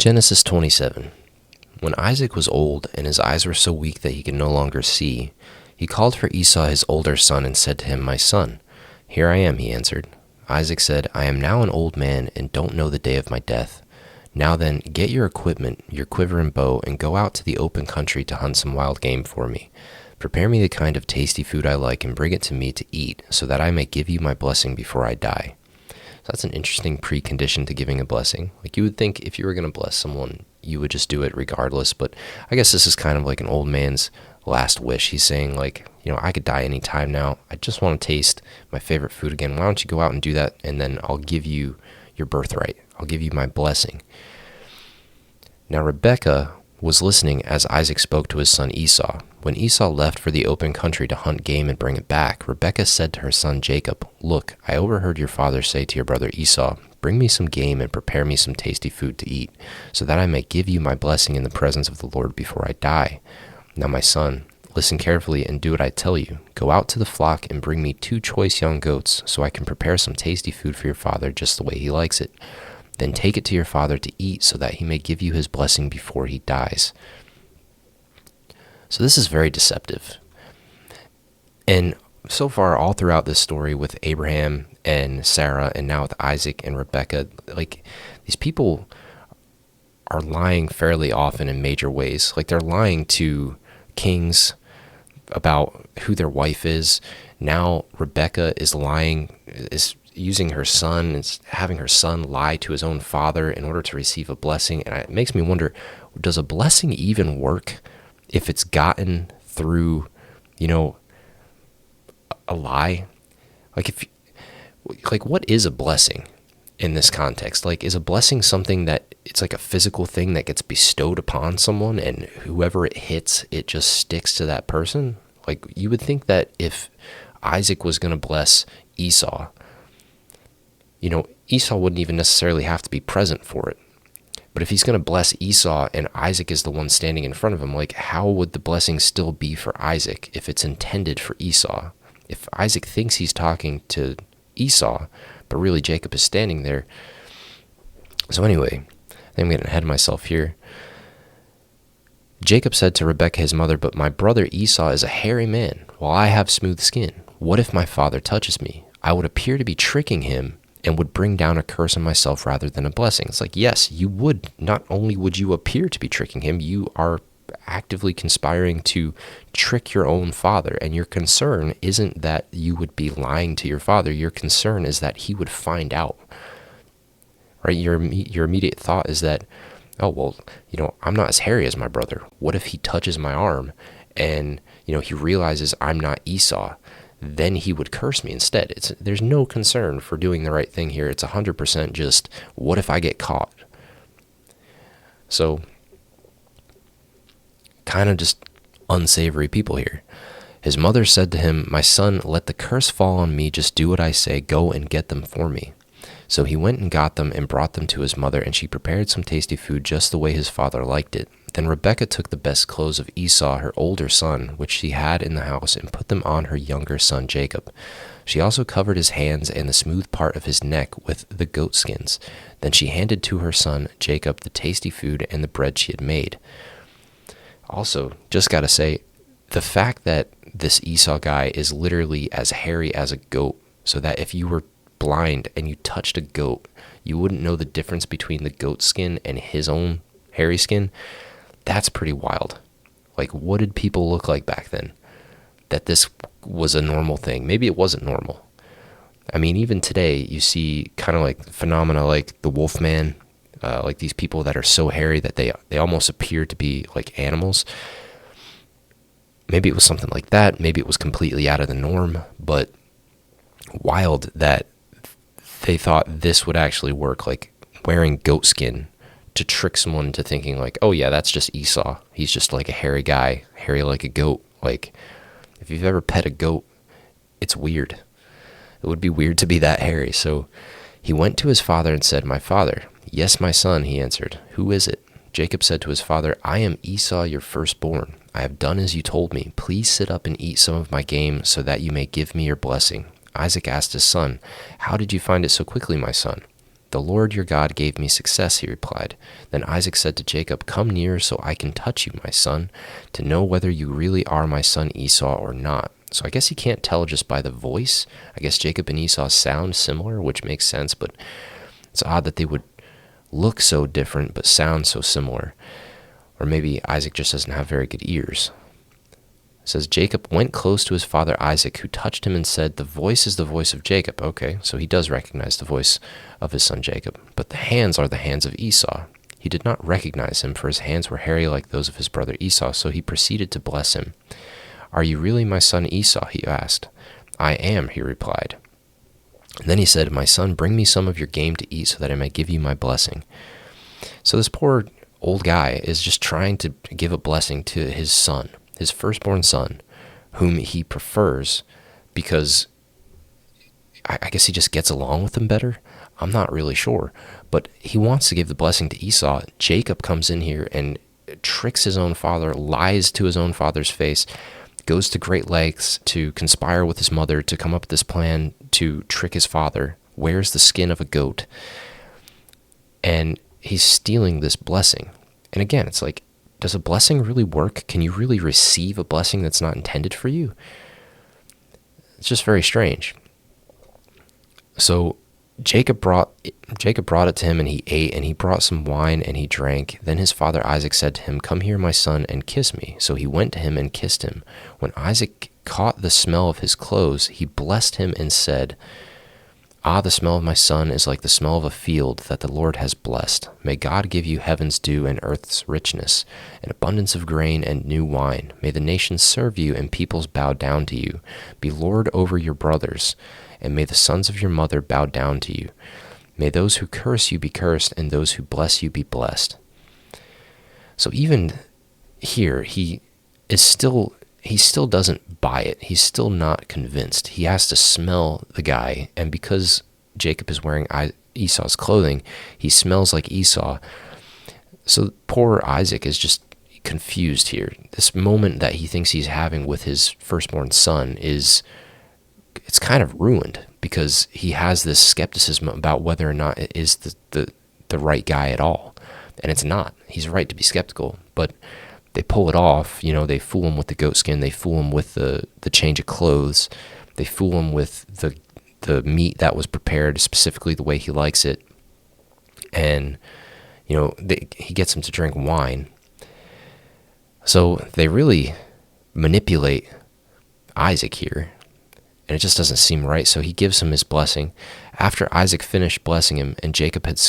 Genesis 27. When Isaac was old and his eyes were so weak that he could no longer see, he called for Esau his older son and said to him, "My son." "Here I am," he answered. Isaac said, "I am now an old man and don't know the day of my death. Now then, get your equipment, your quiver and bow, and go out to the open country to hunt some wild game for me. Prepare me the kind of tasty food I like and bring it to me to eat, so that I may give you my blessing before I die." So that's an interesting precondition to giving a blessing. Like, you would think if you were going to bless someone, you would just do it regardless. But I guess this is kind of like an old man's last wish. He's saying, like, I could die any time now. I just want to taste my favorite food again. Why don't you go out and do that, and then I'll give you your birthright. I'll give you my blessing. Now Rebekah was listening as Isaac spoke to his son Esau. When Esau left for the open country to hunt game and bring it back, Rebekah said to her son Jacob, "Look, I overheard your father say to your brother Esau, 'Bring me some game and prepare me some tasty food to eat, so that I may give you my blessing in the presence of the Lord before I die.' Now my son, listen carefully and do what I tell you. Go out to the flock and bring me 2 choice young goats, so I can prepare some tasty food for your father just the way he likes it. Then take it to your father to eat, so that he may give you his blessing before he dies." So this is very deceptive. And so far, all throughout this story with Abraham and Sarah, and now with Isaac and Rebekah, like, these people are lying fairly often in major ways. Like, they're lying to kings about who their wife is. Now Rebekah is using her son and having her son lie to his own father in order to receive a blessing. And it makes me wonder, does a blessing even work if it's gotten through, a lie? Like, what is a blessing in this context? Like, is a blessing something that it's like a physical thing that gets bestowed upon someone, and whoever it hits, it just sticks to that person? Like, you would think that if Isaac was going to bless Esau, Esau wouldn't even necessarily have to be present for it. But if he's going to bless Esau and Isaac is the one standing in front of him, like, how would the blessing still be for Isaac if it's intended for Esau? If Isaac thinks he's talking to Esau, but really Jacob is standing there. So anyway, I think I'm getting ahead of myself here. Jacob said to Rebekah his mother, "But my brother Esau is a hairy man, while I have smooth skin. What if my father touches me? I would appear to be tricking him and would bring down a curse on myself rather than a blessing." It's like, yes, you would. Not only would you appear to be tricking him, you are actively conspiring to trick your own father. And your concern isn't that you would be lying to your father. Your concern is that he would find out. Right? Your immediate thought is that, oh, well, I'm not as hairy as my brother. What if he touches my arm and, he realizes I'm not Esau? Then he would curse me instead. There's no concern for doing the right thing here. It's 100% just, what if I get caught? So, kind of just unsavory people here. His mother said to him, "My son, let the curse fall on me. Just do what I say. Go and get them for me." So he went and got them and brought them to his mother, and she prepared some tasty food just the way his father liked it. Then Rebekah took the best clothes of Esau, her older son, which she had in the house, and put them on her younger son Jacob. She also covered his hands and the smooth part of his neck with the goat skins. Then she handed to her son Jacob the tasty food and the bread she had made. Also, just gotta say, the fact that this Esau guy is literally as hairy as a goat, so that if you were blind and you touched a goat, you wouldn't know the difference between the goat skin and his own hairy skin. That's pretty wild. Like, what did people look like back then? That this was a normal thing. Maybe it wasn't normal. I mean, even today, you see kind of like phenomena like the Wolfman, like these people that are so hairy that they almost appear to be like animals. Maybe it was something like that. Maybe it was completely out of the norm, but wild that they thought this would actually work, like wearing goat skin to trick someone into thinking like, oh yeah, that's just Esau. He's just like a hairy guy, hairy like a goat. Like, if you've ever pet a goat, it's weird. It would be weird to be that hairy. So he went to his father and said, "My father." "Yes, my son," he answered. "Who is it?" Jacob said to his father, "I am Esau, your firstborn. I have done as you told me. Please sit up and eat some of my game so that you may give me your blessing." Isaac asked his son, "How did you find it so quickly, my son?" "The Lord your God gave me success," he replied. Then Isaac said to Jacob, "Come near so I can touch you, my son, to know whether you really are my son Esau or not." So I guess he can't tell just by the voice. I guess Jacob and Esau sound similar, which makes sense, but it's odd that they would look so different but sound so similar. Or maybe Isaac just doesn't have very good ears. It says, Jacob went close to his father Isaac, who touched him and said, "The voice is the voice of Jacob." Okay, so he does recognize the voice of his son Jacob. "But the hands are the hands of Esau." He did not recognize him, for his hands were hairy like those of his brother Esau, so he proceeded to bless him. "Are you really my son Esau?" he asked. "I am," he replied. And then he said, "My son, bring me some of your game to eat so that I may give you my blessing." So this poor old guy is just trying to give a blessing to his son, his firstborn son, whom he prefers because I guess he just gets along with him better. I'm not really sure, but he wants to give the blessing to Esau. Jacob comes in here and tricks his own father, lies to his own father's face, goes to great lengths to conspire with his mother to come up with this plan to trick his father, wears the skin of a goat, and he's stealing this blessing. And again, it's like, does a blessing really work? Can you really receive a blessing that's not intended for you? It's just very strange. So Jacob brought it to him, and he ate, and he brought some wine, and he drank. Then his father Isaac said to him, "Come here, my son, and kiss me." So he went to him and kissed him. When Isaac caught the smell of his clothes, he blessed him and said, "Ah, the smell of my son is like the smell of a field that the Lord has blessed. May God give you heaven's dew and earth's richness, an abundance of grain and new wine. May the nations serve you and peoples bow down to you. Be lord over your brothers, and may the sons of your mother bow down to you. May those who curse you be cursed, and those who bless you be blessed." So even here, he still doesn't buy it. He's still not convinced. He has to smell the guy, and because Jacob is wearing Esau's clothing, he smells like Esau. So poor Isaac is just confused here. This moment that he thinks he's having with his firstborn son it's kind of ruined, because he has this skepticism about whether or not it is the right guy at all. And it's not. He's right to be skeptical, but they pull it off. They fool him with the goat skin. They fool him with the change of clothes. They fool him with the meat that was prepared specifically the way he likes it. And, he gets him to drink wine. So they really manipulate Isaac here, and it just doesn't seem right. So he gives him his blessing. After Isaac finished blessing him, and Jacob had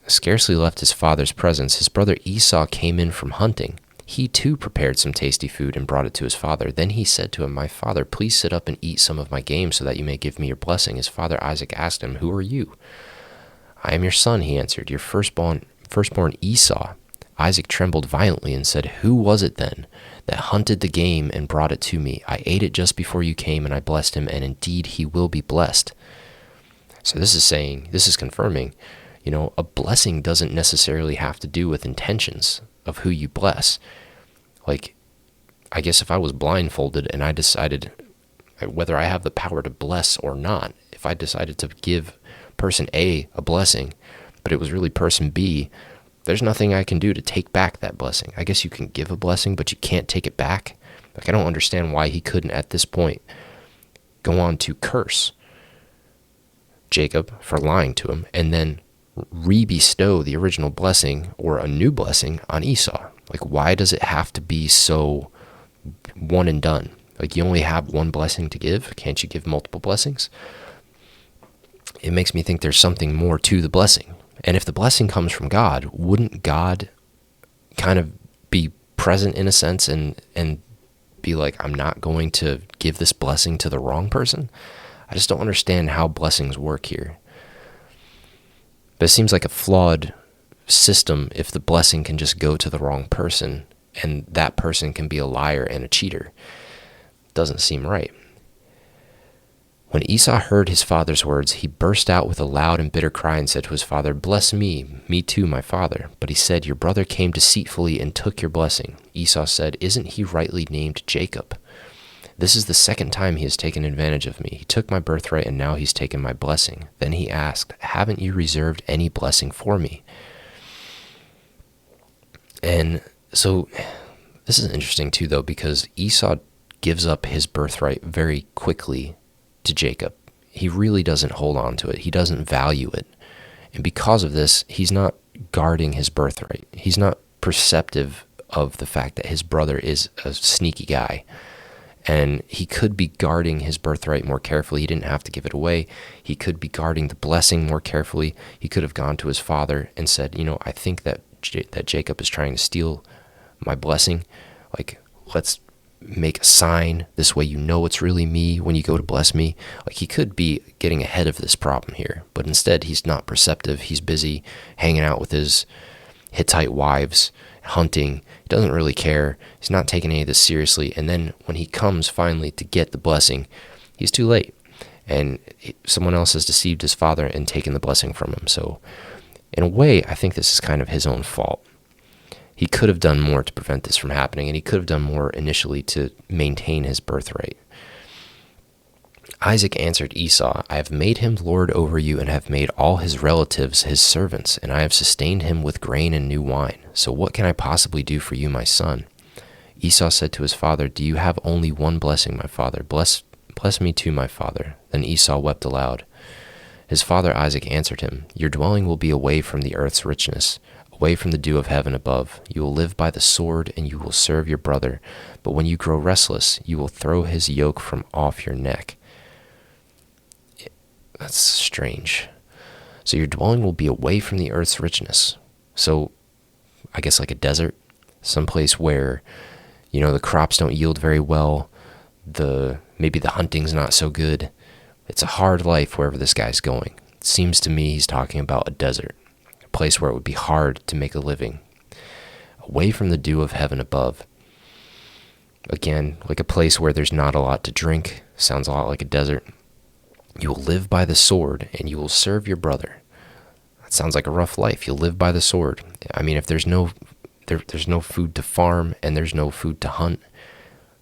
scarcely left his father's presence, his brother Esau came in from hunting. He too prepared some tasty food and brought it to his father. Then he said to him, "My father, please sit up and eat some of my game so that you may give me your blessing." His father Isaac asked him, "Who are you?" "I am your son," he answered, "your firstborn Esau." Isaac trembled violently and said, "Who was it then that hunted the game and brought it to me? I ate it just before you came, and I blessed him, and indeed he will be blessed." So this is confirming, a blessing doesn't necessarily have to do with intentions of who you bless. Like, I guess if I was blindfolded and I decided whether I have the power to bless or not, if I decided to give person A a blessing, but it was really person B, there's nothing I can do to take back that blessing. I guess you can give a blessing, but you can't take it back. Like, I don't understand why he couldn't at this point go on to curse Jacob for lying to him and then re-bestow the original blessing or a new blessing on Esau. Like, why does it have to be so one and done? Like, you only have one blessing to give. Can't you give multiple blessings? It makes me think there's something more to the blessing. And if the blessing comes from God, wouldn't God kind of be present in a sense and be like, I'm not going to give this blessing to the wrong person? I just don't understand how blessings work here. But it seems like a flawed system if the blessing can just go to the wrong person and that person can be a liar and a cheater. Doesn't seem right. When Esau heard his father's words, he burst out with a loud and bitter cry and said to his father, "Bless me too, my father." But he said, "Your brother came deceitfully and took your blessing." Esau said, "Isn't he rightly named Jacob?" This is the second time he has taken advantage of me. He took my birthright, and now he's taken my blessing." Then he asked, "Haven't you reserved any blessing for me?" And so this is interesting too, though, because Esau gives up his birthright very quickly to Jacob. He really doesn't hold on to it. He doesn't value it. And because of this, he's not guarding his birthright. He's not perceptive of the fact that his brother is a sneaky guy. And he could be guarding his birthright more carefully. He didn't have to give it away. He could be guarding the blessing more carefully. He could have gone to his father and said, "I think that Jacob is trying to steal my blessing. Like, let's make a sign. This way it's really me when you go to bless me." Like, he could be getting ahead of this problem here. But instead, he's not perceptive. He's busy hanging out with his Hittite wives, hunting. He doesn't really care. He's not taking any of this seriously. And then when he comes finally to get the blessing, he's too late. And someone else has deceived his father and taken the blessing from him. So in a way, I think this is kind of his own fault. He could have done more to prevent this from happening, and he could have done more initially to maintain his birthright. Isaac answered Esau, "I have made him lord over you and have made all his relatives his servants, and I have sustained him with grain and new wine. So what can I possibly do for you, my son?" Esau said to his father, "Do you have only one blessing, my father? Bless me too, my father." Then Esau wept aloud. His father Isaac answered him, "Your dwelling will be away from the earth's richness, away from the dew of heaven above. You will live by the sword, and you will serve your brother. But when you grow restless, you will throw his yoke from off your neck." That's strange. So your dwelling will be away from the earth's richness. So I guess like a desert, someplace where, the crops don't yield very well. Maybe the hunting's not so good. It's a hard life wherever this guy's going. It seems to me he's talking about a desert, a place where it would be hard to make a living. Away from the dew of heaven above. Again, like a place where there's not a lot to drink. Sounds a lot like a desert. You will live by the sword, and you will serve your brother. That sounds like a rough life. You'll live by the sword. I mean, if there's no food to farm and there's no food to hunt,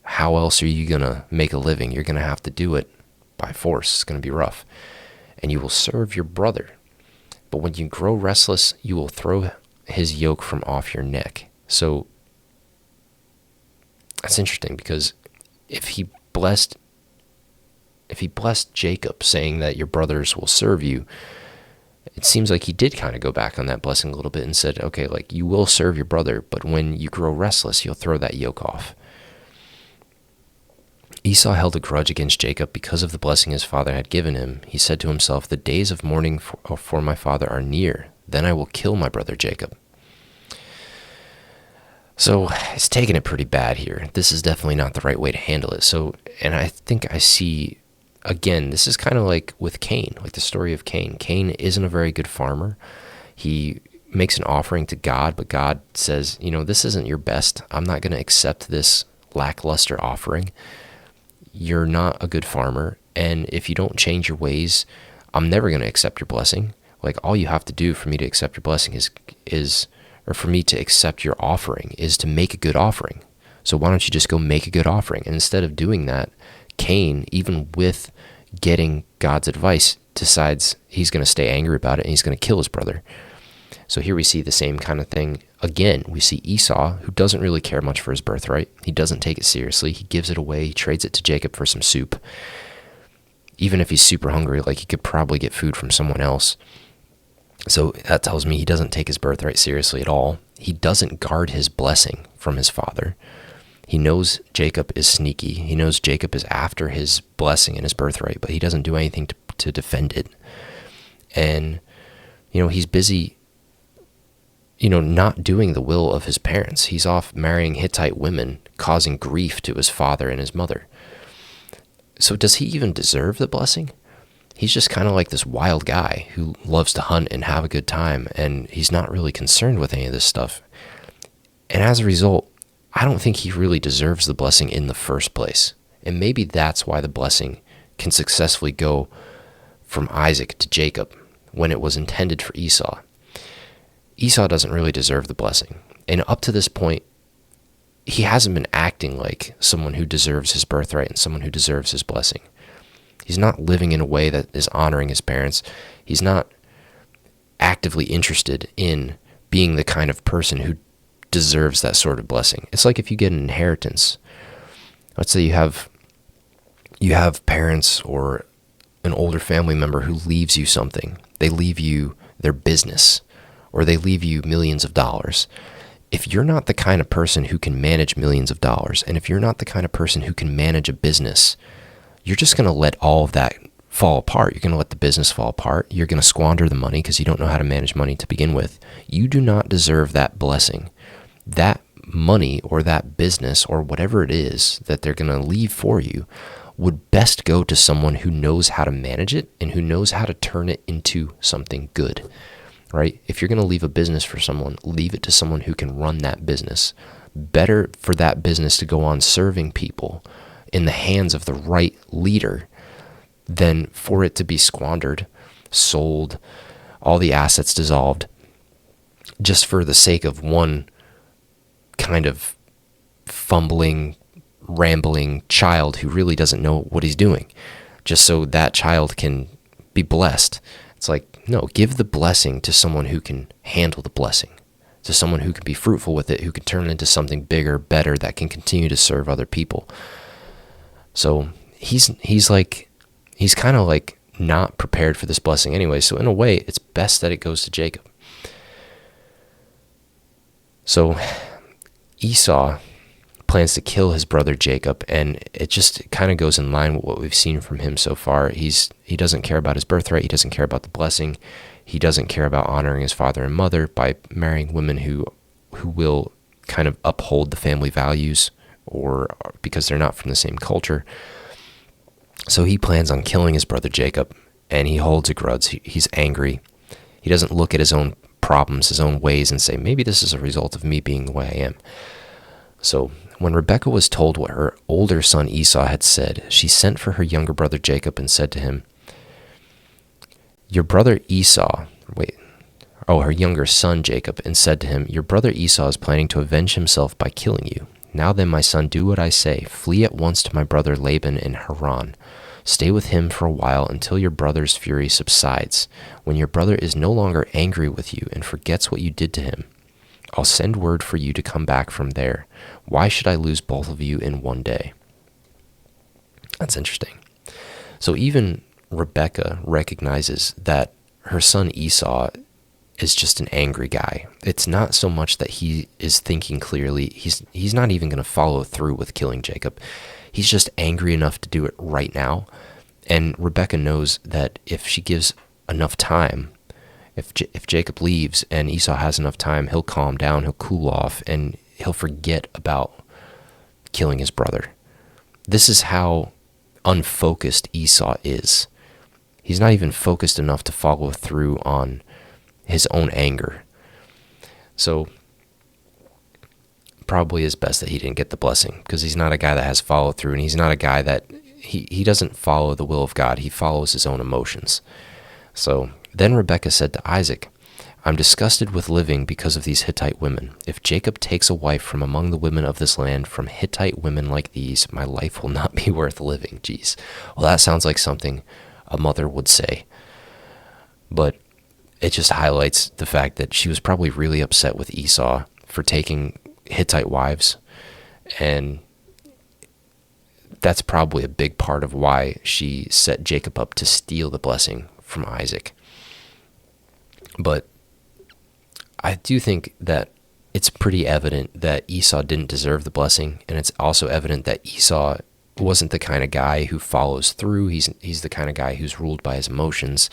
how else are you going to make a living? You're going to have to do it by force. It's going to be rough. And you will serve your brother. But when you grow restless, you will throw his yoke from off your neck. So that's interesting, because if he blessed Jacob, saying that your brothers will serve you, it seems like he did kind of go back on that blessing a little bit and said, okay, like, you will serve your brother, but when you grow restless, you'll throw that yoke off. Esau held a grudge against Jacob because of the blessing his father had given him. He said to himself, "The days of mourning for my father are near. Then I will kill my brother Jacob." So he's taking it pretty bad here. This is definitely not the right way to handle it. And I think I see, again, this is kind of like with Cain, like the story of Cain. Cain isn't a very good farmer. He makes an offering to God, but God says, this isn't your best. I'm not going to accept this lackluster offering. You're not a good farmer, and if you don't change your ways, I'm never going to accept your blessing. Like, all you have to do for me to accept your blessing or for me to accept your offering is to make a good offering. So why don't you just go make a good offering? And instead of doing that, Cain, even with getting God's advice, decides he's going to stay angry about it and he's going to kill his brother. So here we see the same kind of thing. Again, we see Esau, who doesn't really care much for his birthright. He doesn't take it seriously. He gives it away. He trades it to Jacob for some soup. Even if he's super hungry, like, he could probably get food from someone else. So that tells me he doesn't take his birthright seriously at all. He doesn't guard his blessing from his father. He knows Jacob is sneaky. He knows Jacob is after his blessing and his birthright, but he doesn't do anything to defend it. And, he's busy not doing the will of his parents. He's off marrying Hittite women, causing grief to his father and his mother. So does he even deserve the blessing? He's just kind of like this wild guy who loves to hunt and have a good time, and he's not really concerned with any of this stuff. And as a result, I don't think he really deserves the blessing in the first place. And maybe that's why the blessing can successfully go from Isaac to Jacob when it was intended for Esau. Esau doesn't really deserve the blessing. And up to this point, he hasn't been acting like someone who deserves his birthright and someone who deserves his blessing. He's not living in a way that is honoring his parents. He's not actively interested in being the kind of person who deserves that sort of blessing. It's like if you get an inheritance. Let's say you have parents or an older family member who leaves you something. They leave you their business, or they leave you millions of dollars. If you're not the kind of person who can manage millions of dollars, and if you're not the kind of person who can manage a business, you're just going to let all of that fall apart. You're going to let the business fall apart. You're going to squander the money because you don't know how to manage money to begin with. You do not deserve that blessing. That money or that business or whatever it is that they're going to leave for you would best go to someone who knows how to manage it and who knows how to turn it into something good. Right? If you're going to leave a business for someone, leave it to someone who can run that business. Better for that business to go on serving people in the hands of the right leader than for it to be squandered, sold, all the assets dissolved, just for the sake of one kind of fumbling, rambling child who really doesn't know what he's doing, just so that child can be blessed. It's like, no, give the blessing to someone who can handle the blessing, to someone who can be fruitful with it, who can turn it into something bigger, better, that can continue to serve other people. So he's kind of like not prepared for this blessing anyway. So in a way, it's best that it goes to Jacob. So Esau plans to kill his brother Jacob, and it just kind of goes in line with what we've seen from him so far. He doesn't care about his birthright. He doesn't care about the blessing. He doesn't care about honoring his father and mother by marrying women who will kind of uphold the family values, or because they're not from the same culture. So he plans on killing his brother Jacob, and he holds a grudge. He's angry. He doesn't look at his own problems, his own ways, and say, maybe this is a result of me being the way I am. So when Rebekah was told what her older son Esau had said, she sent for her younger brother Jacob and said to him, her younger son Jacob, and said to him, your brother Esau is planning to avenge himself by killing you. Now then, my son, do what I say. Flee at once to my brother Laban in Haran. Stay with him for a while until your brother's fury subsides. When your brother is no longer angry with you and forgets what you did to him, I'll send word for you to come back from there. Why should I lose both of you in one day? That's interesting. So even Rebekah recognizes that her son Esau is just an angry guy. It's not so much that he is thinking clearly. He's not even going to follow through with killing Jacob. He's just angry enough to do it right now. And Rebekah knows that if she gives enough time, if Jacob leaves and Esau has enough time, he'll calm down, he'll cool off, and he'll forget about killing his brother. This is how unfocused Esau is. He's not even focused enough to follow through on his own anger. So probably is best that he didn't get the blessing, because he's not a guy that has follow through, and he's not a guy that he doesn't follow the will of God. He follows his own emotions. So then Rebekah said to Isaac, I'm disgusted with living because of these Hittite women. If Jacob takes a wife from among the women of this land, from Hittite women like these, my life will not be worth living. Jeez. Well, that sounds like something a mother would say. But it just highlights the fact that she was probably really upset with Esau for taking Hittite wives. And that's probably a big part of why she set Jacob up to steal the blessing from Isaac. But I do think that it's pretty evident that Esau didn't deserve the blessing, and it's also evident that Esau wasn't the kind of guy who follows through. He's the kind of guy who's ruled by his emotions.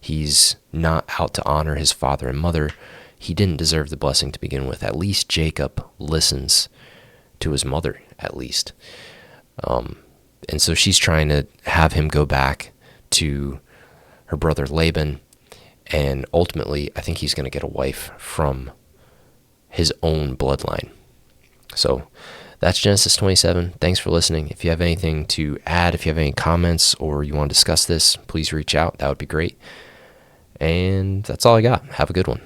He's not out to honor his father and mother. He didn't deserve the blessing to begin with. At least Jacob listens to his mother, at least. And so she's trying to have him go back to her brother Laban, and ultimately I think he's going to get a wife from his own bloodline. So that's Genesis 27. Thanks for listening. If you have anything to add, if you have any comments, or you want to discuss this, please reach out. That would be great. And that's all I got. Have a good one.